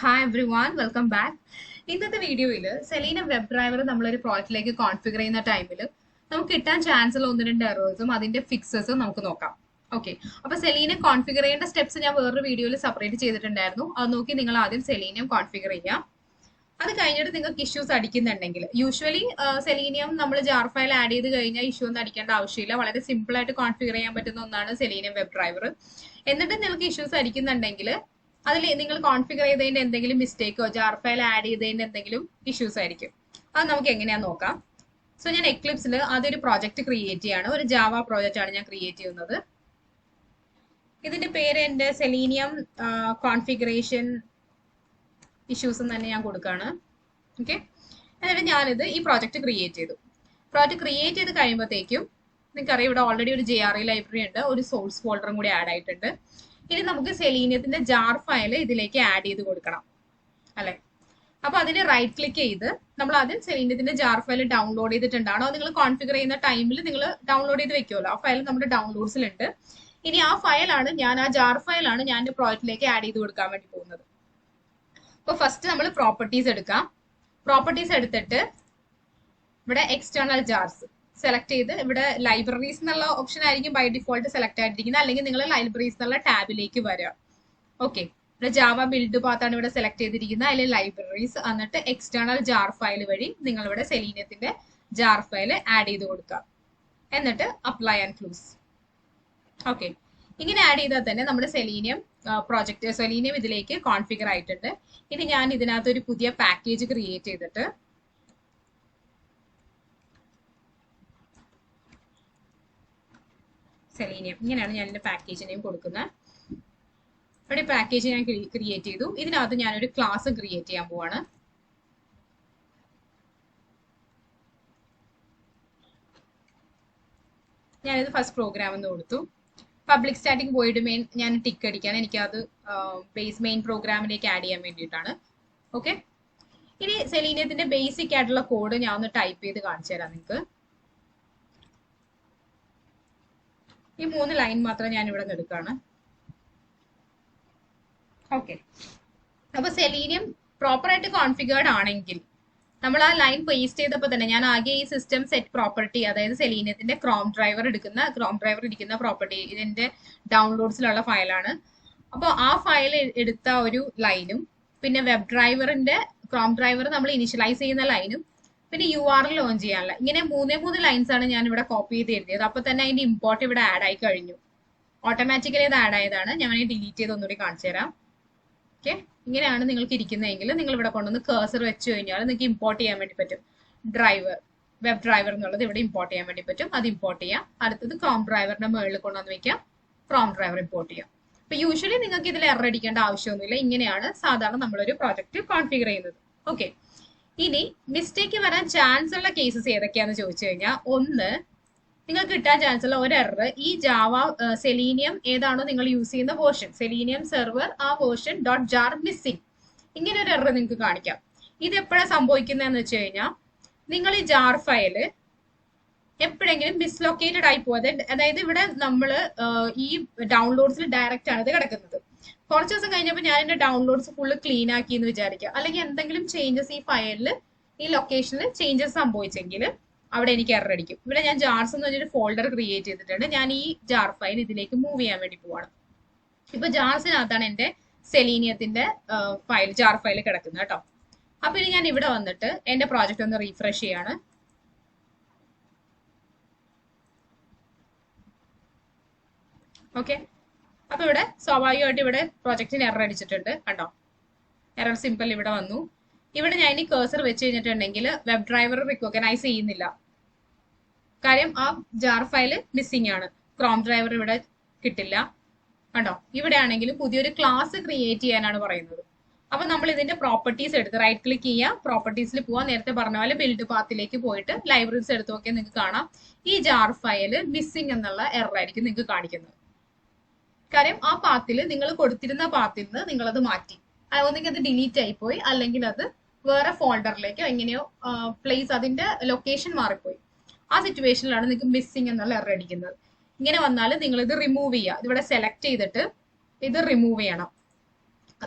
Hi everyone, welcome back. ഇന്നത്തെ വീഡിയോയിൽ സെലീനം web driver നമ്മളൊരു പ്രോജക്റ്റിലേക്ക് കോൺഫിഗർ ചെയ്യുന്ന ടൈമിൽ നമുക്ക് കിട്ടാൻ ചാൻസ് ഉള്ള ഒന്ന് രണ്ട് എറേഴ്സും അതിന്റെ ഫിക്സസും നമുക്ക് നോക്കാം. ഓക്കെ, അപ്പൊ സെലീനം കോൺഫിഗർ ചെയ്യേണ്ട സ്റ്റെപ്സ് ഞാൻ വേറൊരു വീഡിയോയിൽ സെപ്പറേറ്റ് ചെയ്തിട്ടുണ്ടായിരുന്നു. അത് നോക്കി നിങ്ങൾ ആദ്യം സെലീനിയം കോൺഫിഗർ ചെയ്യാം. അത് കഴിഞ്ഞിട്ട് നിങ്ങൾക്ക് ഇഷ്യൂസ് അടിക്കുന്നുണ്ടെങ്കിൽ യൂഷ്വലി സെലീനിയം നമ്മൾ ജാർ ഫയൽ ആഡ് ചെയ്ത് കഴിഞ്ഞാൽ ഇഷ്യൂ ഒന്നും അടിക്കേണ്ട ആവശ്യമില്ല. വളരെ സിമ്പിൾ ആയിട്ട് കോൺഫിഗർ ചെയ്യാൻ പറ്റുന്ന ഒന്നാണ് സെലീനിയം വെബ് ഡ്രൈവർ. എന്നിട്ട് നിങ്ങൾക്ക് ഇഷ്യൂസ് അടിക്കുന്നുണ്ടെങ്കിൽ അതിൽ നിങ്ങൾ കോൺഫിഗർ ചെയ്തതിന്റെ എന്തെങ്കിലും മിസ്റ്റേക്കോ ജാർ ഫയൽ ആഡ് ചെയ്തതിന്റെ എന്തെങ്കിലും ഇഷ്യൂസ് ആയിരിക്കും. അത് നമുക്ക് എങ്ങനെയാന്ന് നോക്കാം. സോ ഞാൻ എക്ലിപ്സിൽ അതൊരു പ്രോജക്റ്റ് ക്രിയേറ്റ് ചെയ്യാണ്. ഒരു ജാവ പ്രോജക്റ്റ് ആണ് ഞാൻ ക്രിയേറ്റ് ചെയ്യുന്നത്. ഇതിന്റെ പേര് എന്റെ സെലീനിയം കോൺഫിഗറേഷൻ ഇഷ്യൂസ് തന്നെ ഞാൻ കൊടുക്കുകയാണ്. ഓക്കെ, എന്നിട്ട് ഞാനിത് ഈ പ്രോജക്റ്റ് ക്രിയേറ്റ് ചെയ്തു. പ്രോജക്റ്റ് ക്രിയേറ്റ് ചെയ്ത് കഴിയുമ്പോഴത്തേക്കും നിങ്ങൾക്കറിയാം ഇവിടെ ഓൾറെഡി ഒരു JRE ലൈബ്രറി ഉണ്ട്, ഒരു സോഴ്സ് ഫോൾഡറും കൂടി ആഡ് ആയിട്ടുണ്ട്. ഇനി നമുക്ക് സെലീനിയത്തിന്റെ ജാർ ഫയൽ ഇതിലേക്ക് ആഡ് ചെയ്ത് കൊടുക്കണം അല്ലെ. അപ്പൊ അതിന് റൈറ്റ് ക്ലിക്ക് ചെയ്ത് നമ്മൾ ആദ്യം സെലീനിയത്തിന്റെ ജാർ ഫയൽ ഡൗൺലോഡ് ചെയ്തിട്ടുണ്ടാണോ നിങ്ങൾ കോൺഫിഗർ ചെയ്യുന്ന ടൈമിൽ നിങ്ങൾ ഡൗൺലോഡ് ചെയ്ത് വെക്കുമല്ലോ. ആ ഫയൽ നമ്മുടെ ഡൗൺലോഡ്സിലുണ്ട്. ഇനി ആ ഫയലാണ് ആ ജാർ ഫയലാണ് ഞാൻ പ്രോജക്റ്റിലേക്ക് ആഡ് ചെയ്ത് കൊടുക്കാൻ വേണ്ടി പോകുന്നത്. അപ്പൊ ഫസ്റ്റ് നമ്മൾ പ്രോപ്പർട്ടീസ് എടുക്കാം. പ്രോപ്പർട്ടീസ് എടുത്തിട്ട് ഇവിടെ എക്സ്റ്റേണൽ ജാർസ് സെലക്ട് ചെയ്ത് ഇവിടെ ലൈബ്രറീസ് എന്നുള്ള ഓപ്ഷൻ ആയിരിക്കും ബൈ ഡിഫോൾട്ട് സെലക്ട് ആയിട്ടിരിക്കുന്നത്. അല്ലെങ്കിൽ നിങ്ങൾ ലൈബ്രറീസ് എന്നുള്ള ടാബിലേക്ക് വരാം. ഓക്കെ, ഇവിടെ ജാവ ബിൽഡ് പാത്താണ് ഇവിടെ സെലക്ട് ചെയ്തിരിക്കുന്നത്. അതിൽ ലൈബ്രറീസ് എന്നിട്ട് എക്സ്റ്റേണൽ ജാർ ഫയൽ വഴി നിങ്ങൾ ഇവിടെ സെലീനിയത്തിന്റെ ജാർ ഫയൽ ആഡ് ചെയ്ത് കൊടുക്കുക. എന്നിട്ട് അപ്ലൈ ആൻഡ് ക്ലോസ്. ഓക്കെ, ഇങ്ങനെ ആഡ് ചെയ്താൽ തന്നെ നമ്മുടെ സെലീനിയം പ്രോജക്റ്റ് സെലീനിയം ഇതിലേക്ക് കോൺഫിഗർ ആയിട്ടുണ്ട്. ഇനി ഞാൻ ഇതിനകത്ത് ഒരു പുതിയ പാക്കേജ് ക്രിയേറ്റ് ചെയ്തിട്ട് സെലീനിയം ഇങ്ങനെയാണ് ഞാൻ എന്റെ പാക്കേജ് നെയിം കൊടുക്കുന്നത്. ഇവിടെ പാക്കേജ് ഞാൻ ക്രിയേറ്റ് ചെയ്തു. ഇതിനകത്ത് ഞാനൊരു ക്ലാസ് ക്രിയേറ്റ് ചെയ്യാൻ പോവാണ്. ഞാനിത് ഫസ്റ്റ് പ്രോഗ്രാം എന്ന് കൊടുത്തു. പബ്ലിക് സ്റ്റാറ്റിക് വോയിഡ് മെയിൻ ഞാൻ ടിക്ക് അടിക്കാൻ എനിക്കത് ബേസ് മെയിൻ പ്രോഗ്രാമിലേക്ക് ആഡ് ചെയ്യാൻ വേണ്ടിയിട്ടാണ്. ഓക്കെ, ഇനി സെലീനിയത്തിന്റെ ബേസിക് ആയിട്ടുള്ള കോഡ് ഞാൻ ഒന്ന് ടൈപ്പ് ചെയ്ത് കാണിച്ചു തരാം നിങ്ങൾക്ക്. ഈ 3 ലൈൻ മാത്രം ഞാൻ ഇവിടെ എടുക്കുകയാണ്. ഓക്കെ, അപ്പൊ സെലീനിയം പ്രോപ്പർ ആയിട്ട് കോൺഫിഗേർഡ് ആണെങ്കിൽ നമ്മൾ ആ ലൈൻ പേസ്റ്റ് ചെയ്തപ്പോൾ തന്നെ ഞാൻ ആകെ ഈ സിസ്റ്റം സെറ്റ് പ്രോപ്പർട്ടി അതായത് സെലീനിയത്തിന്റെ ക്രോം ഡ്രൈവർ ഇരിക്കുന്ന പ്രോപ്പർട്ടി ഇതിന്റെ ഡൗൺലോഡ്സിലുള്ള ഫയലാണ്. അപ്പോൾ ആ ഫയൽ എടുത്ത ഒരു ലൈനും പിന്നെ വെബ് ഡ്രൈവറിന്റെ ക്രോം ഡ്രൈവർ നമ്മൾ ഇനിഷ്യലൈസ് ചെയ്യുന്ന ലൈനും പിന്നെ URL ലോഞ്ച് ചെയ്യാനുള്ള ഇങ്ങനെ 3 ലൈൻസ് ആണ് ഞാൻ ഇവിടെ കോപ്പി ചെയ്ത് എഴുതിയത്. അപ്പൊ തന്നെ അതിന്റെ ഇമ്പോർട്ട് ഇവിടെ ആഡ് ആയി കഴിഞ്ഞു. ഓട്ടോമാറ്റിക്കലി അത് ആഡ് ആയതാണ്. ഞാൻ ഡിലീറ്റ് ചെയ്ത് ഒന്നുകൂടി കാണിച്ചു തരാം. ഓക്കെ, ഇങ്ങനെയാണ് നിങ്ങൾക്ക് ഇരിക്കുന്നതെങ്കിൽ നിങ്ങൾ ഇവിടെ കൊണ്ടുവന്ന് കേഴ്സർ വെച്ച് കഴിഞ്ഞാൽ നിങ്ങൾക്ക് ഇമ്പോർട്ട് ചെയ്യാൻ വേണ്ടി പറ്റും. വെബ് ഡ്രൈവർ എന്നുള്ളത് ഇവിടെ ഇമ്പോർട്ട് ചെയ്യാൻ വേണ്ടി പറ്റും. അത് ഇമ്പോർട്ട് ചെയ്യാം. അടുത്തത് ക്രോം ഡ്രൈവറിന്റെ മുകളിൽ കൊണ്ടുവന്ന് വെക്കാം. ക്രോം ഡ്രൈവർ ഇമ്പോർട്ട് ചെയ്യാം. അപ്പൊ യൂഷ്വലി നിങ്ങൾക്ക് ഇതിൽ എറർ അടിക്കേണ്ട ആവശ്യമൊന്നുമില്ല. ഇങ്ങനെയാണ് സാധാരണ നമ്മളൊരു പ്രോജക്റ്റ് കോൺഫിഗർ ചെയ്യുന്നത്. ഓക്കെ, ഇനി മിസ്റ്റേക്ക് വരാൻ ചാൻസ് ഉള്ള കേസസ് ഏതൊക്കെയാന്ന് ചോദിച്ചു കഴിഞ്ഞാൽ, ഒന്ന് നിങ്ങൾക്ക് കിട്ടാൻ ചാൻസ് ഉള്ള ഒരു എറർ ഈ ജാവ സെലീനിയം ഏതാണോ നിങ്ങൾ യൂസ് ചെയ്യുന്ന വേർഷൻ സെലീനിയം സെർവർ ആ വേർഷൻ .jar മിസ്സിംഗ് ഇങ്ങനെ ഒരു എറർ നിങ്ങൾക്ക് കാണിക്കാം. ഇത് എപ്പോഴാണ് സംഭവിക്കുന്നതെന്ന് വെച്ച് കഴിഞ്ഞാൽ നിങ്ങൾ ഈ ജാർ ഫയല് എപ്പോഴെങ്കിലും മിസ്ലൊക്കേറ്റഡ് ആയി പോകും. അതായത് ഇവിടെ നമ്മൾ ഈ ഡൗൺലോഡ്സിൽ ഡയറക്റ്റ് ആണ് ഇത് കിടക്കുന്നത്. കുറച്ച് ദിവസം കഴിഞ്ഞപ്പോൾ ഞാൻ എന്റെ ഡൗൺലോഡ്സ് ഫുള്ള് ക്ലീൻ ആക്കി എന്ന് വിചാരിക്കുക. അല്ലെങ്കിൽ എന്തെങ്കിലും ചേഞ്ചസ് ഈ ഫയലിൽ ഈ ലൊക്കേഷനിൽ ചേഞ്ചസ് സംഭവിച്ചെങ്കിൽ അവിടെ എനിക്ക് എറർ അടിക്കും. ഇവിടെ ഞാൻ ജാർസ് എന്ന് പറഞ്ഞൊരു ഫോൾഡർ ക്രിയേറ്റ് ചെയ്തിട്ടുണ്ട്. ഞാൻ ഈ ജാർ ഫയൽ ഇതിലേക്ക് മൂവ് ചെയ്യാൻ വേണ്ടി പോവാണ്. ഇപ്പൊ ജാർസിനകത്താണ് എന്റെ സെലീനിയത്തിന്റെ ജാർ ഫയൽ കിടക്കുന്നത് കേട്ടോ. അപ്പൊ ഇനി ഞാൻ ഇവിടെ വന്നിട്ട് എന്റെ പ്രോജക്റ്റ് ഒന്ന് റീഫ്രഷ് ചെയ്യാണ്. ഓക്കെ, അപ്പൊ ഇവിടെ സ്വാഭാവികമായിട്ട് ഇവിടെ പ്രോജക്റ്റിന് എറർ അടിച്ചിട്ടുണ്ട് കണ്ടോ. എറർ സിമ്പിൾ ഇവിടെ വന്നു. ഇവിടെ ഞാൻ ഇനി കേഴ്സർ വെച്ച് കഴിഞ്ഞിട്ടുണ്ടെങ്കിൽ വെബ് ഡ്രൈവർ റിക്കഗ്നൈസ് ചെയ്യുന്നില്ല. കാര്യം ആ ജാർ ഫയൽ മിസ്സിംഗ് ആണ്. ക്രോം ഡ്രൈവർ ഇവിടെ കിട്ടില്ല കണ്ടോ. ഇവിടെ ആണെങ്കിലും പുതിയൊരു ക്ലാസ് ക്രിയേറ്റ് ചെയ്യാനാണ് പറയുന്നത്. അപ്പൊ നമ്മൾ ഇതിന്റെ പ്രോപ്പർട്ടീസ് എടുത്ത് റൈറ്റ് ക്ലിക്ക് ചെയ്യുക, പ്രോപ്പർട്ടീസിൽ പോവാൻ നേരത്തെ പറഞ്ഞ പോലെ ബിൽഡ് പാത്തിലേക്ക് പോയിട്ട് ലൈബ്രറീസ് എടുത്ത് നോക്കിയാൽ നിങ്ങൾക്ക് കാണാം ഈ ജാർ ഫയൽ മിസ്സിംഗ് എന്നുള്ള എറർ ആയിരിക്കും നിങ്ങൾക്ക് കാണിക്കുന്നത്. കാര്യം ആ പാത്തിൽ നിങ്ങൾ കൊടുത്തിരുന്ന പാത്തിൽ നിന്ന് നിങ്ങളത് മാറ്റി. ഒന്നെങ്കിൽ അത് ഡിലീറ്റ് ആയിപ്പോയി, അല്ലെങ്കിൽ അത് വേറെ ഫോൾഡറിലേക്കോ എങ്ങനെയോ പ്ലേസ് അതിന്റെ ലൊക്കേഷൻ മാറിപ്പോയി. ആ സിറ്റുവേഷനിലാണ് നിങ്ങൾക്ക് മിസ്സിംഗ് എന്നുള്ള എറർ അടിക്കുന്നത്. ഇങ്ങനെ വന്നാൽ നിങ്ങൾ ഇത് റിമൂവ് ചെയ്യുക. ഇതിവിടെ സെലക്ട് ചെയ്തിട്ട് ഇത് റിമൂവ് ചെയ്യണം.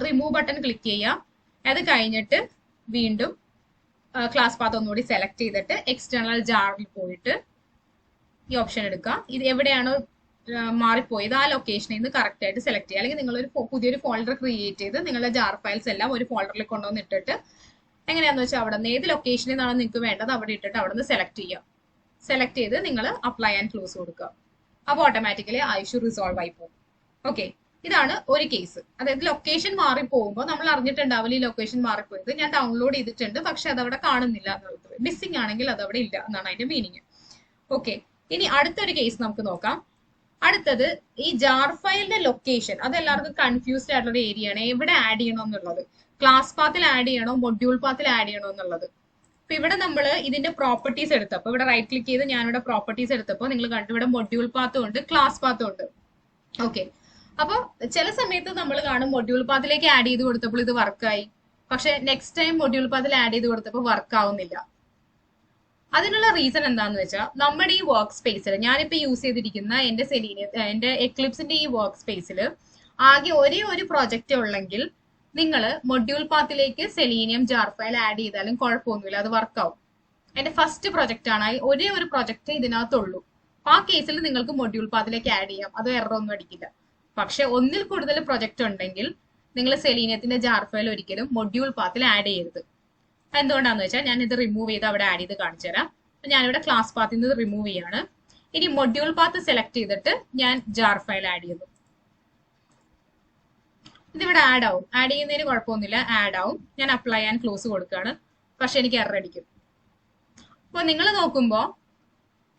റിമൂവ് ബട്ടൺ ക്ലിക്ക് ചെയ്യുക. അത് കഴിഞ്ഞിട്ട് വീണ്ടും ക്ലാസ് പാത്ത് ഒന്നുകൂടി സെലക്ട് ചെയ്തിട്ട് എക്സ്റ്റേണൽ ജാറിൽ പോയിട്ട് ഈ ഓപ്ഷൻ എടുക്കുക. ഇത് എവിടെയാണോ മാറിപ്പോയത് ആ ലൊക്കേഷനിൽ നിന്ന് കറക്റ്റ് ആയിട്ട് സെലക്ട് ചെയ്യുക. അല്ലെങ്കിൽ നിങ്ങളൊരു പുതിയൊരു ഫോൾഡർ ക്രിയേറ്റ് ചെയ്ത് നിങ്ങളുടെ ജാർ ഫയൽസ് എല്ലാം ഒരു ഫോൾഡറിൽ കൊണ്ടുവന്ന് ഇട്ടിട്ട് എങ്ങനെയാണെന്ന് വെച്ചാൽ അവിടെ നിന്ന് ഏത് ലൊക്കേഷനിൽ നിന്നാണ് നിങ്ങൾക്ക് വേണ്ടത് അവിടെ ഇട്ടിട്ട് അവിടെ നിന്ന് സെലക്ട് ചെയ്യുക. സെലക്ട് ചെയ്ത് നിങ്ങൾ അപ്ലൈ ആൻഡ് ക്ലോസ് കൊടുക്കുക. അപ്പോൾ ഓട്ടോമാറ്റിക്കലി ആ ഇഷ്യൂ റിസോൾവ് ആയി പോകും. ഓക്കെ, ഇതാണ് ഒരു കേസ്. അതായത് ലൊക്കേഷൻ മാറിപ്പോകുമ്പോൾ നമ്മൾ അറിഞ്ഞിട്ടുണ്ടാവില്ല ഈ ലൊക്കേഷൻ മാറിപ്പോയത്, ഞാൻ ഡൗൺലോഡ് ചെയ്തിട്ടുണ്ട് പക്ഷെ അതവിടെ കാണുന്നില്ല എന്നുള്ളത്, മിസ്സിംഗ് ആണെങ്കിൽ അതവിടെ ഇല്ല എന്നാണ് അതിന്റെ മീനിങ്. ഓക്കെ, ഇനി അടുത്തൊരു കേസ് നമുക്ക് നോക്കാം. അടുത്തത് ഈ ജാർ ഫയലിന്റെ ലൊക്കേഷൻ, അത് എല്ലാവർക്കും കൺഫ്യൂസ്ഡ് ആയിട്ടുള്ള ഒരു ഏരിയ ആണ്. എവിടെ ആഡ് ചെയ്യണം എന്നുള്ളത്, ക്ലാസ് പാത്തിൽ ആഡ് ചെയ്യണോ മൊഡ്യൂൾ പാത്തിൽ ആഡ് ചെയ്യണോ എന്നുള്ളത്. അപ്പൊ ഇവിടെ നമ്മൾ ഇതിന്റെ പ്രോപ്പർട്ടീസ് എടുത്തപ്പോൾ ഇവിടെ റൈറ്റ് ക്ലിക്ക് ചെയ്ത് ഞാനിവിടെ പ്രോപ്പർട്ടീസ് എടുത്തപ്പോൾ നിങ്ങൾ കണ്ടു ഇവിടെ മൊഡ്യൂൾ പാത്തും ഉണ്ട് ക്ലാസ് പാത്തും ഉണ്ട്. ഓക്കെ, അപ്പൊ ചില സമയത്ത് നമ്മൾ കാണും മൊഡ്യൂൾ പാത്തിലേക്ക് ആഡ് ചെയ്ത് കൊടുത്തപ്പോൾ ഇത് വർക്കായി, പക്ഷെ നെക്സ്റ്റ് ടൈം മൊഡ്യൂൾ പാത്തിൽ ആഡ് ചെയ്ത് കൊടുത്തപ്പോൾ വർക്ക് ആവുന്നില്ല. അതിനുള്ള റീസൺ എന്താന്ന് വെച്ചാൽ നമ്മുടെ ഈ വർക്ക് സ്പേസിൽ ഞാനിപ്പോ യൂസ് ചെയ്തിരിക്കുന്ന എന്റെ എക്ലിപ്സിന്റെ ഈ വർക്ക് സ്പേസിൽ ആകെ ഒരേ ഒരു പ്രോജക്റ്റ് ഉള്ളെങ്കിൽ നിങ്ങൾ മൊഡ്യൂൾ പാത്തിലേക്ക് സെലീനിയം ജാർ ഫയൽ ആഡ് ചെയ്താലും കുഴപ്പമൊന്നുമില്ല, അത് വർക്കാവും. എന്റെ ഫസ്റ്റ് പ്രൊജക്റ്റ് ആണ്, ഒരേ ഒരു പ്രൊജക്റ്റ് ഇതിനകത്തുള്ളൂ. ആ കേസിൽ നിങ്ങൾക്ക് മൊഡ്യൂൾ പാത്തിലേക്ക് ആഡ് ചെയ്യാം, അത് എറർ ഒന്നും അടിക്കില്ല. പക്ഷെ ഒന്നിൽ കൂടുതൽ പ്രൊജക്റ്റ് ഉണ്ടെങ്കിൽ നിങ്ങൾ സെലീനിയത്തിന്റെ ജാർ ഫയൽ ഒരിക്കലും മൊഡ്യൂൾ പാത്തിൽ ആഡ് ചെയ്യരുത്. എന്തുകൊണ്ടാന്ന് വെച്ചാൽ ഞാൻ ഇത് റിമൂവ് ചെയ്ത് അവിടെ ആഡ് ചെയ്ത് കാണിച്ചു തരാം. അപ്പൊ ഞാനിവിടെ ക്ലാസ് പാത്തിൽ നിന്ന് റിമൂവ് ചെയ്യാണ്. ഇനി മൊഡ്യൂൾ പാത്ത് സെലക്ട് ചെയ്തിട്ട് ഞാൻ ജാർ ഫയൽ ആഡ് ചെയ്യുന്നു. ഇതിവിടെ ആഡ് ആവും, ആഡ് ചെയ്യുന്നതിന് കുഴപ്പമൊന്നുമില്ല, ആഡ് ആവും. ഞാൻ അപ്ലൈ ആൻഡ് ക്ലോസ് കൊടുക്കുകയാണ്, പക്ഷെ എനിക്ക് എറർ അടിക്കും. അപ്പൊ നിങ്ങൾ നോക്കുമ്പോ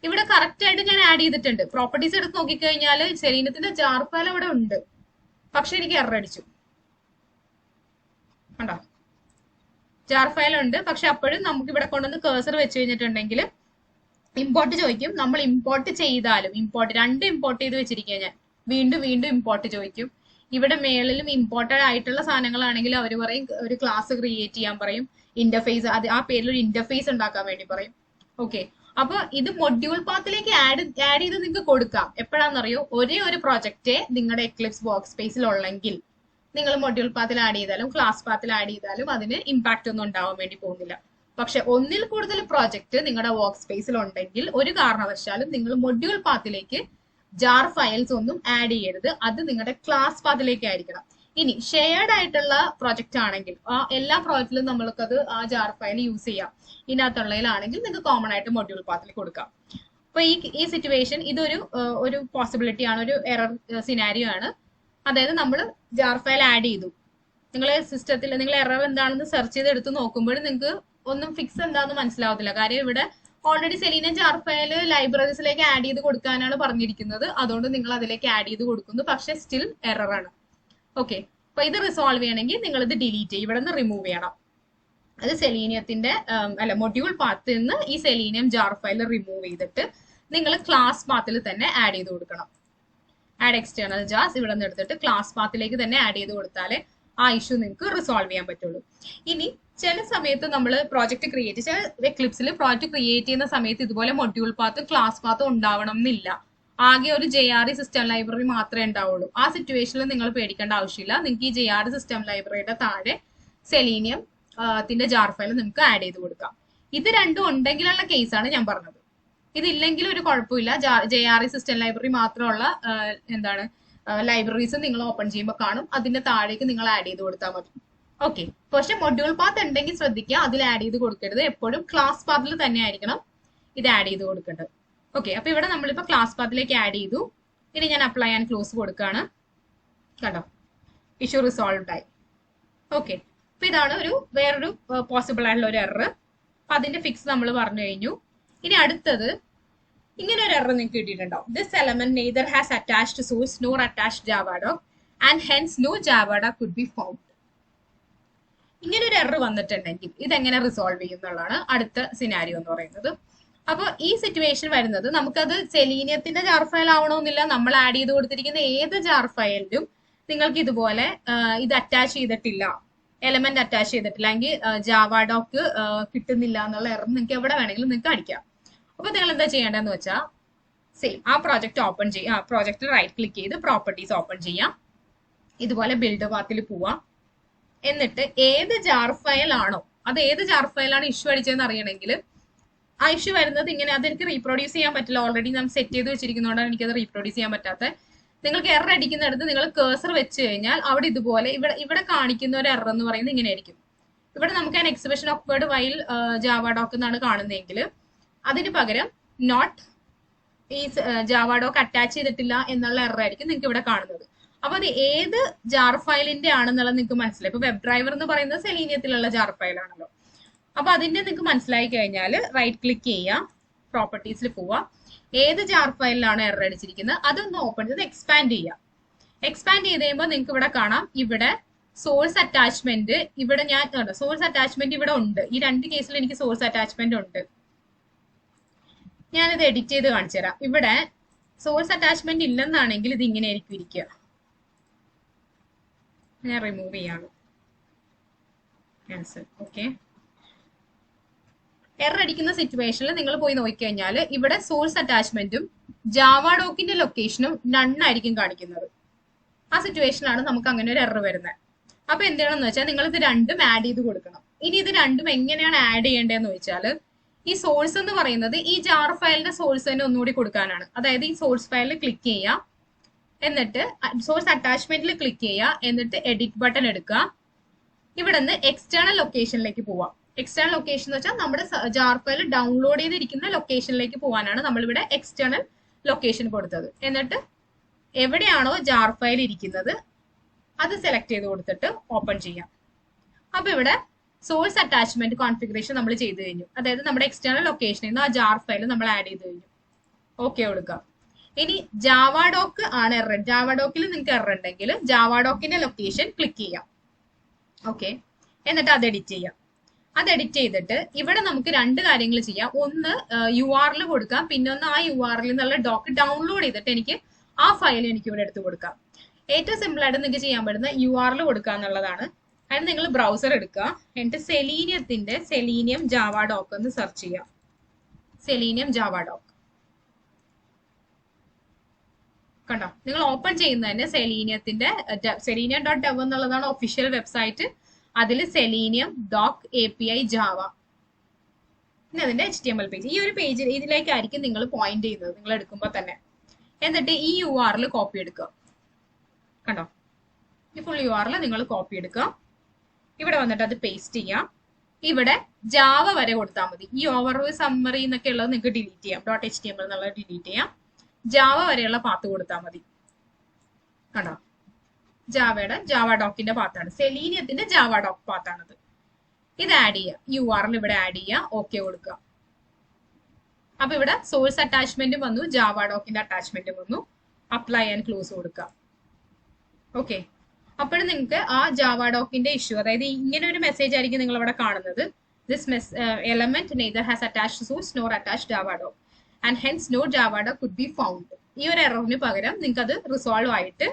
ഇവിടെ കറക്റ്റ് ആയിട്ട് ഞാൻ ആഡ് ചെയ്തിട്ടുണ്ട്. പ്രോപ്പർട്ടീസ് എടുത്ത് നോക്കിക്കഴിഞ്ഞാൽ സെലീനത്തിന്റെ ജാർ ഫയൽ അവിടെ ഉണ്ട്, പക്ഷെ എനിക്ക് എറർ അടിച്ചു. കണ്ടോ, ജാർ ഫയൽ ഉണ്ട്, പക്ഷെ അപ്പോഴും നമുക്ക് ഇവിടെ കൊണ്ടുവന്ന് കേഴ്സർ വെച്ച് കഴിഞ്ഞിട്ടുണ്ടെങ്കിൽ ഇമ്പോർട്ട് ചോദിക്കും. നമ്മൾ ഇമ്പോർട്ട് ചെയ്താലും രണ്ട് ഇമ്പോർട്ട് ചെയ്ത് വെച്ചിരിക്കുക ഞാൻ വീണ്ടും വീണ്ടും ഇമ്പോർട്ട് ചോദിക്കും. ഇവിടെ മേളിലും ഇമ്പോർട്ടഡ് ആയിട്ടുള്ള സാധനങ്ങളാണെങ്കിൽ അവർ പറയും ഒരു ക്ലാസ് ക്രിയേറ്റ് ചെയ്യാൻ പറയും, ഇന്റർഫേസ് അത് ആ പേരിൽ ഒരു ഇന്റർഫേസ് ഉണ്ടാക്കാൻ വേണ്ടി പറയും. ഓക്കെ, അപ്പൊ ഇത് മൊഡ്യൂൾ പാത്തിലേക്ക് ആഡ് ചെയ്ത് നിങ്ങൾക്ക് കൊടുക്കാം. എപ്പോഴാണെന്നറിയോ, ഒരേ ഒരു പ്രോജക്റ്റ് നിങ്ങളുടെ എക്ലിപ്സ് വർക്ക് സ്പേസിൽ ഉള്ളെങ്കിൽ നിങ്ങൾ മൊഡ്യൂൾ പാത്തിൽ ആഡ് ചെയ്താലും ക്ലാസ് പാത്തിൽ ആഡ് ചെയ്താലും അതിന് ഇമ്പാക്ട് ഒന്നും ഉണ്ടാവാൻ വേണ്ടി പോകുന്നില്ല. പക്ഷെ ഒന്നിൽ കൂടുതൽ പ്രോജക്റ്റ് നിങ്ങളുടെ വർക്ക് സ്പേസിൽ ഉണ്ടെങ്കിൽ ഒരു കാരണവശാലും നിങ്ങൾ മൊഡ്യൂൾ പാത്തിലേക്ക് ജാർ ഫയൽസ് ഒന്നും ആഡ് ചെയ്യരുത്, അത് നിങ്ങളുടെ ക്ലാസ് പാത്തിലേക്ക് ആയിരിക്കണം. ഇനി ഷെയർഡ് ആയിട്ടുള്ള പ്രോജക്റ്റ് ആണെങ്കിൽ ആ എല്ലാ പ്രോജക്റ്റിലും നമ്മൾക്കത് ആ ജാർ ഫയൽ യൂസ് ചെയ്യാം. ഇതിനകത്തുള്ളതിലാണെങ്കിൽ നിങ്ങൾക്ക് കോമൺ ആയിട്ട് മൊഡ്യൂൾ പാത്തിൽ കൊടുക്കാം. അപ്പൊ ഈ സിറ്റുവേഷൻ ഇതൊരു പോസിബിലിറ്റി ആണ്, ഒരു എറർ സിനാരിയോ ആണ്. അതായത് നമ്മൾ ജാർ ഫയൽ ആഡ് ചെയ്തു, നിങ്ങൾ സിസ്റ്റത്തിൽ നിങ്ങൾ എറർ എന്താണെന്ന് സെർച്ച് ചെയ്ത് എടുത്ത് നോക്കുമ്പോൾ നിങ്ങൾക്ക് ഒന്നും ഫിക്സ് എന്താണെന്ന് മനസ്സിലാവത്തില്ല. കാര്യം ഇവിടെ ഓൾറെഡി സെലീനിയം ജാർ ഫയൽ ലൈബ്രറീസിലേക്ക് ആഡ് ചെയ്ത് കൊടുക്കാനാണ് പറഞ്ഞിരിക്കുന്നത്. അതുകൊണ്ട് നിങ്ങൾ അതിലേക്ക് ആഡ് ചെയ്ത് കൊടുക്കുന്നു, പക്ഷെ സ്റ്റിൽ എറർ ആണ്. ഓക്കെ, അപ്പൊ ഇത് റിസോൾവ് ചെയ്യണമെങ്കിൽ നിങ്ങൾ ഇത് ഡിലീറ്റ് ചെയ്യും, ഇവിടെ നിന്ന് റിമൂവ് ചെയ്യണം. അത് സെലീനിയത്തിന്റെ മൊഡ്യൂൾ പാത്തിൽ നിന്ന് ഈ സെലീനിയം ജാർ ഫയൽ റിമൂവ് ചെയ്തിട്ട് നിങ്ങൾ ക്ലാസ് പാത്തിൽ തന്നെ ആഡ് ചെയ്ത് കൊടുക്കണം. ആഡ് എക്സ്റ്റേണൽ ജാർസ് ഇവിടെ നിന്ന് എടുത്തിട്ട് ക്ലാസ് പാത്തിലേക്ക് തന്നെ ആഡ് ചെയ്ത് കൊടുത്താലേ ആ ഇഷ്യൂ നിങ്ങൾക്ക് റിസോൾവ് ചെയ്യാൻ പറ്റുള്ളൂ. ഇനി ചില സമയത്ത് നമ്മൾ പ്രോജക്റ്റ് ക്രിയേറ്റ് ചില എക്ലിപ്സിൽ പ്രോജക്റ്റ് ക്രിയേറ്റ് ചെയ്യുന്ന സമയത്ത് ഇതുപോലെ മൊഡ്യൂൾ പാത്തും ക്ലാസ് പാത്തും ഉണ്ടാവണം എന്നില്ല. ആകെ ഒരു JRE സിസ്റ്റം ലൈബ്രറി മാത്രമേ ഉണ്ടാവുള്ളൂ. ആ സിറ്റുവേഷനിൽ നിങ്ങൾ പേടിക്കേണ്ട ആവശ്യമില്ല. നിങ്ങൾക്ക് ഈ JRE സിസ്റ്റം ലൈബ്രറിയുടെ താഴെ സെലീനിയം ത്തിന്റെ ജാർ ഫയൽ നിങ്ങൾക്ക് ആഡ് ചെയ്ത് കൊടുക്കാം. ഇത് രണ്ടും ഉണ്ടെങ്കിലുള്ള കേസാണ് ഞാൻ പറഞ്ഞത്. ഇതില്ലെങ്കിൽ ഒരു കുഴപ്പമില്ല. JRE സിസ്റ്റം ലൈബ്രറി മാത്രമുള്ള ലൈബ്രറീസ് നിങ്ങൾ ഓപ്പൺ ചെയ്യുമ്പോൾ കാണും, അതിന്റെ താഴേക്ക് നിങ്ങൾ ആഡ് ചെയ്ത് കൊടുത്താൽ മതി. ഓക്കെ, പക്ഷെ മൊഡ്യൂൾ പാത്ത് ഉണ്ടെങ്കിൽ ശ്രദ്ധിക്കുക, അതിൽ ആഡ് ചെയ്ത് കൊടുക്കരുത്. എപ്പോഴും ക്ലാസ് പാത്തിൽ തന്നെ ആയിരിക്കണം ഇത് ആഡ് ചെയ്ത് കൊടുക്കേണ്ടത്. ഓക്കെ, അപ്പൊ ഇവിടെ നമ്മളിപ്പോ ക്ലാസ് പാത്തിലേക്ക് ആഡ് ചെയ്തു. ഇനി ഞാൻ അപ്ലൈ ആൻഡ് ക്ലോസ് കൊടുക്കുകയാണ്. കണ്ടോ, ഇഷ്യൂ റിസോൾവ്ഡ് ആയി. ഓക്കെ, അപ്പൊ ഇതാണ് വേറൊരു പോസിബിൾ ആയിട്ടുള്ള ഒരു എറർ. അപ്പൊ അതിന്റെ ഫിക്സ് നമ്മൾ പറഞ്ഞു കഴിഞ്ഞു. ഇനി അടുത്തത് ഇങ്ങനെ ഒരു എറർ നിങ്ങൾക്ക് കിട്ടിയിട്ടുണ്ടാവും. This element neither has attached source nor attached Javadoc and hence no Javadoc could be found. ഇങ്ങനെ ഒരു എറർ വന്നിട്ടുണ്ടെങ്കിൽ ഇതെങ്ങനെ റിസോൾവ് ചെയ്യും എന്നുള്ളതാണ് അടുത്ത സിനാരിയോ എന്ന് പറയുന്നത്. അപ്പൊ ഈ സിറ്റുവേഷൻ വരുന്നത് നമുക്കത് സെലീനിയത്തിന്റെ ജാർ ഫയൽ ആവണമെന്നില്ല. നമ്മൾ ആഡ് ചെയ്ത് കൊടുത്തിരിക്കുന്ന ഏത് ജാർ ഫയലിലും നിങ്ങൾക്ക് ഇതുപോലെ ഇത് അറ്റാച്ച് ചെയ്തിട്ടില്ല, എലമെന്റ് അറ്റാച്ച് ചെയ്തിട്ടില്ല എങ്കിൽ Javadoc കിട്ടുന്നില്ല എന്നുള്ള എറർ നിങ്ങൾക്ക് എവിടെ വേണമെങ്കിലും നിങ്ങൾക്ക് അടിക്കാം. അപ്പൊ നിങ്ങൾ എന്താ ചെയ്യേണ്ടതെന്ന് വെച്ചാൽ സെയിം ആ പ്രോജക്റ്റ് ഓപ്പൺ ചെയ്യാം. ആ പ്രോജക്റ്റ് റൈറ്റ് ക്ലിക്ക് ചെയ്ത് പ്രോപ്പർട്ടീസ് ഓപ്പൺ ചെയ്യാം. ഇതുപോലെ ബിൽഡ് പാത്തിൽ പോവാം. എന്നിട്ട് ഏത് ജാർ ഫയൽ ആണോ, അത് ഏത് ജാർ ഫയലാണ് ഇഷ്യൂ അടിച്ചതെന്ന് അറിയണമെങ്കിൽ ആ ഇഷ്യൂ വരുന്നത് ഇങ്ങനെ, അതെനിക്ക് റീപ്രൊഡ്യൂസ് ചെയ്യാൻ പറ്റില്ല, ഓൾറെഡി ഞാൻ സെറ്റ് ചെയ്ത് വെച്ചിരിക്കുന്നതുകൊണ്ടാണ് എനിക്കത് റീപ്രൊഡ്യൂസ് ചെയ്യാൻ പറ്റാത്തത്. നിങ്ങൾക്ക് എറർ അടിക്കുന്നിടത്ത് നിങ്ങൾ കേസർ വെച്ച് കഴിഞ്ഞാൽ അവിടെ ഇതുപോലെ ഇവിടെ കാണിക്കുന്ന ഒരു എറർ എന്ന് പറയുന്നത് ഇങ്ങനെ ആയിരിക്കും. ഇവിടെ നമുക്ക് an expression occurred while Javadoc എന്നാണ് കാണുന്നതെങ്കിൽ അതിന് പകരം നോട്ട് ഈ Javadoc അറ്റാച്ച് ചെയ്തിട്ടില്ല എന്നുള്ള എറർ ആയിരിക്കും നിങ്ങൾക്ക് ഇവിടെ കാണുന്നത്. അപ്പൊ അത് ഏത് ജാർ ഫയലിന്റെ ആണെന്നുള്ളത് നിങ്ങൾക്ക് മനസ്സിലായി. ഇപ്പൊ വെബ് ഡ്രൈവർ എന്ന് പറയുന്നത് സെലീനിയത്തിലുള്ള ജാർ ഫയൽ ആണല്ലോ. അപ്പൊ അതിന്റെ നിങ്ങൾക്ക് മനസ്സിലായി കഴിഞ്ഞാൽ റൈറ്റ് ക്ലിക്ക് ചെയ്യുക, പ്രോപ്പർട്ടീസിൽ പോവുക, ഏത് ജാർ ഫയലിലാണ് എറർ അടിച്ചിരിക്കുന്നത് അതൊന്ന് ഓപ്പൺ ചെയ്ത് എക്സ്പാൻഡ് ചെയ്യുക. എക്സ്പാൻഡ് ചെയ്ത് കഴിയുമ്പോൾ നിങ്ങൾക്ക് ഇവിടെ കാണാം, ഇവിടെ സോഴ്സ് അറ്റാച്ച്മെന്റ്, ഇവിടെ ഞാൻ സോഴ്സ് അറ്റാച്ച്മെന്റ് ഇവിടെ ഉണ്ട്. ഈ രണ്ട് കേസിൽ എനിക്ക് സോഴ്സ് അറ്റാച്ച്മെന്റ് ഉണ്ട്. ഞാനിത് എഡിറ്റ് ചെയ്ത് കാണിച്ചു തരാം. ഇവിടെ സോഴ്സ് അറ്റാച്ച്മെന്റ് ഇല്ലെന്നാണെങ്കിൽ ഇത് ഇങ്ങനെ ആയിരിക്കും ഇരിക്കുക. ഞാൻ റിമൂവ് ചെയ്യാണ്, ക്യാൻസൽ. ഓക്കെ, എറർ അടിക്കുന്ന സിറ്റുവേഷനിൽ നിങ്ങൾ പോയി നോക്കിക്കഴിഞ്ഞാൽ ഇവിടെ സോഴ്സ് അറ്റാച്ച്മെന്റും ജാവാഡോക്കിന്റെ ലൊക്കേഷനും നണ്ണായിരിക്കും കാണിക്കുന്നത്. ആ സിറ്റുവേഷനിലാണ് നമുക്ക് അങ്ങനെ ഒരു എറർ വരുന്നത്. അപ്പൊ എന്താണെന്ന് വെച്ചാൽ നിങ്ങൾ ഇത് രണ്ടും ആഡ് ചെയ്ത് കൊടുക്കണം. ഇനി ഇത് രണ്ടും എങ്ങനെയാണ് ആഡ് ചെയ്യേണ്ടതെന്ന് വെച്ചാൽ ഈ സോഴ്സ് എന്ന് പറയുന്നത് ഈ ജാർ ഫയലിന്റെ സോഴ്സ് തന്നെ ഒന്നുകൂടി കൊടുക്കാനാണ്. അതായത് ഈ സോഴ്സ് ഫയലിൽ ക്ലിക്ക് ചെയ്യുക, എന്നിട്ട് സോഴ്സ് അറ്റാച്ച്മെന്റിൽ ക്ലിക്ക് ചെയ്യുക, എന്നിട്ട് എഡിറ്റ് ബട്ടൺ എടുക്കുക. ഇവിടെ നിന്ന് എക്സ്റ്റേണൽ ലൊക്കേഷനിലേക്ക് പോവാം. എക്സ്റ്റേണൽ ലൊക്കേഷൻ എന്ന് വെച്ചാൽ നമ്മുടെ ജാർ ഫയൽ ഡൗൺലോഡ് ചെയ്തിരിക്കുന്ന ലൊക്കേഷനിലേക്ക് പോകാനാണ് നമ്മളിവിടെ എക്സ്റ്റേണൽ ലൊക്കേഷൻ കൊടുത്തത്. എന്നിട്ട് എവിടെയാണോ ജാർ ഫയൽ ഇരിക്കുന്നത് അത് സെലക്ട് ചെയ്ത് കൊടുത്തിട്ട് ഓപ്പൺ ചെയ്യാം. അപ്പൊ ഇവിടെ സോഴ്സ് അറ്റാച്ച്മെന്റ് കോൺഫിഗറേഷൻ നമ്മൾ ചെയ്ത് കഴിഞ്ഞു. അതായത് നമ്മുടെ എക്സ്റ്റേണൽ ലൊക്കേഷനിൽ നിന്ന് ആ ജാർ ഫയൽ നമ്മൾ ആഡ് ചെയ്ത് കഴിഞ്ഞു. ഓക്കെ കൊടുക്കാം. ഇനി ജാവാഡോക്ക് ആണ് എറർ. ജാവാഡോക്കിൽ നിങ്ങൾക്ക് എറർ ഉണ്ടെങ്കിൽ ജാവാഡോക്കിന്റെ ലൊക്കേഷൻ ക്ലിക്ക് ചെയ്യാം. ഓക്കെ, എന്നിട്ട് അത് എഡിറ്റ് ചെയ്യാം. അത് എഡിറ്റ് ചെയ്തിട്ട് ഇവിടെ നമുക്ക് രണ്ട് കാര്യങ്ങൾ ചെയ്യാം. ഒന്ന് URL കൊടുക്കാം, പിന്നെ ഒന്ന് ആ URL എന്നുള്ള ഡോക്ക് ഡൗൺലോഡ് ചെയ്തിട്ട് എനിക്ക് ആ ഫയൽ എനിക്ക് ഇവിടെ എടുത്ത് കൊടുക്കാം. ഏറ്റവും സിമ്പിൾ ആയിട്ട് നിങ്ങൾക്ക് ചെയ്യാൻ പറ്റുന്ന URL കൊടുക്കുക എന്നുള്ളതാണ്. അതിന് നിങ്ങൾ ബ്രൗസർ എടുക്കുക, എന്നിട്ട് സെലീനിയത്തിന്റെ സെലീനിയം ജാവാഡോക്ക് എന്ന് സെർച്ച് ചെയ്യാം. സെലീനിയം ജാവാഡോക്ക് കണ്ടോ, നിങ്ങൾ ഓപ്പൺ ചെയ്യുന്ന തന്നെ സെലീനിയത്തിന്റെ selenium.dev എന്നുള്ളതാണ് ഒഫീഷ്യൽ വെബ്സൈറ്റ്. അതിൽ സെലീനിയം ഡോക്ക് API ജാവ, പിന്നെ അതിന്റെ HTML പേജ്. ഈ ഒരു പേജിൽ ഇതിലേക്കായിരിക്കും നിങ്ങൾ പോയിന്റ് ചെയ്യുന്നത് നിങ്ങൾ എടുക്കുമ്പോൾ തന്നെ. എന്നിട്ട് ഈ URL കോപ്പി എടുക്കുക. കണ്ടോ, ഈ ഫുൾ URL നിങ്ങൾ കോപ്പി എടുക്കുക. ഇവിടെ വന്നിട്ട് അത് പേസ്റ്റ് ചെയ്യാം. ഇവിടെ ജാവ വരെ കൊടുത്താൽ മതി. ഈ ഓവർവ്യൂ സമ്മറി എന്നൊക്കെ ഉള്ളത് നിങ്ങൾക്ക് ഡിലീറ്റ് ചെയ്യാം. .html എന്നുള്ളത് ഡിലീറ്റ് ചെയ്യാം. ജാവ വരെയുള്ള പാത്ത് കൊടുത്താൽ മതി. കണ്ടോ, ജാവയുടെ ജാവാഡോക്കിന്റെ പാത്താണ്, സെലീനിയത്തിന്റെ ജാവാഡോക്ക് പാത്താണത്. ഇത് ആഡ് ചെയ്യുക, URL ഇവിടെ ആഡ് ചെയ്യുക, ഓക്കെ കൊടുക്കുക. അപ്പൊ ഇവിടെ സോഴ്സ് അറ്റാച്ച്മെന്റും വന്നു, ജാവാഡോക്കിന്റെ അറ്റാച്ച്മെന്റും വന്നു. അപ്ലൈ ആൻഡ് ക്ലോസ് കൊടുക്കുക. ഓക്കെ, അപ്പോഴും നിങ്ങൾക്ക് ആ ജാവാഡോക്കിന്റെ ഇഷ്യൂ, അതായത് ഇങ്ങനെ ഒരു മെസ്സേജ് ആയിരിക്കും നിങ്ങൾ ഇവിടെ കാണുന്നത്. This element neither has attached source nor attached Javadoc and hence no Javadoc could be found. ഈ ഒരു എററിന് പകരം നിങ്ങൾക്ക് അത് റിസോൾവ് ആയിട്ട്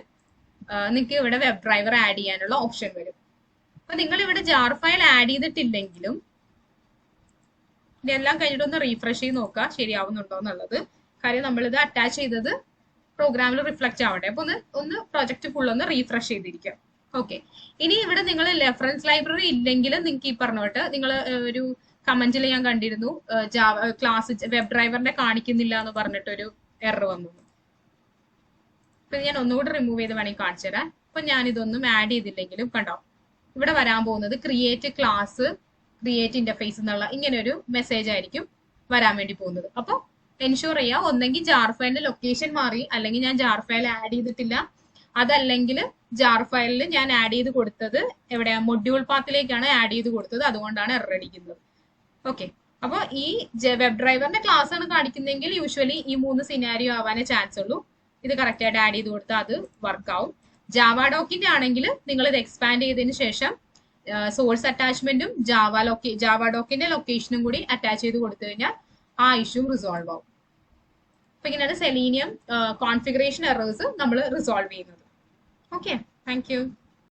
നിങ്ങൾക്ക് ഇവിടെ വെബ് ഡ്രൈവർ ആഡ് ചെയ്യാനുള്ള ഓപ്ഷൻ വരും. അപ്പൊ നിങ്ങൾ ഇവിടെ ജാർ ഫയൽ ആഡ് ചെയ്തിട്ടില്ലെങ്കിലും ഇതെല്ലാം കഴിഞ്ഞിട്ട് ഒന്ന് റീഫ്രഷ് ചെയ്ത് നോക്കുക ശരിയാവുന്നുണ്ടോ എന്നുള്ളത്. കാര്യം നമ്മളിത് അറ്റാച്ച് ചെയ്തത് പ്രോഗ്രാമിൽ റിഫ്ലക്ട് ആവട്ടെ. അപ്പൊ ഒന്ന് പ്രൊജക്ട് ഫുൾ ഒന്ന് റീഫ്രഷ് ചെയ്തിരിക്കാം. ഓക്കെ, ഇനി ഇവിടെ നിങ്ങൾ റെഫറൻസ് ലൈബ്രറി ഇല്ലെങ്കിൽ നിങ്ങൾക്ക് ഈ പറഞ്ഞോട്ട് നിങ്ങൾ ഒരു കമന്റിൽ ഞാൻ കണ്ടിരുന്നു ക്ലാസ് വെബ് ഡ്രൈവറിനെ കാണിക്കുന്നില്ല എന്ന് പറഞ്ഞിട്ടൊരു എറർ വന്നു. അപ്പൊ ഞാൻ ഒന്നുകൂടി റിമൂവ് ചെയ്ത് വേണമെങ്കിൽ കാണിച്ചു തരാം. അപ്പൊ ഞാൻ ഇതൊന്നും ആഡ് ചെയ്തില്ലെങ്കിലും കണ്ടോ, ഇവിടെ വരാൻ പോകുന്നത് ക്രിയേറ്റ് ക്ലാസ് ക്രിയേറ്റ് ഇന്റർഫേസ് എന്നുള്ള ഇങ്ങനെ ഒരു മെസ്സേജ് ആയിരിക്കും വരാൻ വേണ്ടി പോകുന്നത്. അപ്പൊ എൻഷുർ ചെയ്യുക, ഒന്നെങ്കിൽ ജാർ ഫയലിന്റെ ലൊക്കേഷൻ മാറി, അല്ലെങ്കിൽ ഞാൻ ജാർ ഫയൽ ആഡ് ചെയ്തിട്ടില്ല, അതല്ലെങ്കിൽ ജാർ ഫയലിൽ ഞാൻ ആഡ് ചെയ്ത് കൊടുത്തത് എവിടെയാ മൊഡ്യൂൾ പാത്തിലേക്കാണ് ആഡ് ചെയ്ത് കൊടുത്തത്, അതുകൊണ്ടാണ് എറർ അടിക്കുന്നത്. ഓക്കെ, അപ്പൊ ഈ വെബ് ഡ്രൈവറിന്റെ ക്ലാസ് ആണ് കാണിക്കുന്നതെങ്കിൽ യൂഷ്വലി ഈ 3 സിനാരിയോ ആവാനേ ചാൻസ് ഉള്ളൂ. ഇത് കറക്റ്റ് ആയിട്ട് ആഡ് ചെയ്ത് കൊടുത്താൽ അത് വർക്ക് ആവും. ജാവാഡോക്കിന്റെ ആണെങ്കിൽ നിങ്ങൾ ഇത് എക്സ്പാൻഡ് ചെയ്തതിന് ശേഷം സോഴ്സ് അറ്റാച്ച്മെന്റും ജാവാഡോക്കിന്റെ ലൊക്കേഷനും കൂടി അറ്റാച്ച് ചെയ്ത് കൊടുത്തു കഴിഞ്ഞാൽ ആ ഇഷ്യൂ റിസോൾവ് ആവും. അപ്പൊ ഇങ്ങനെയാണ് സെലീനിയം കോൺഫിഗറേഷൻ എറേഴ്സ് നമ്മൾ റിസോൾവ് ചെയ്യുന്നത്. Okay, thank you.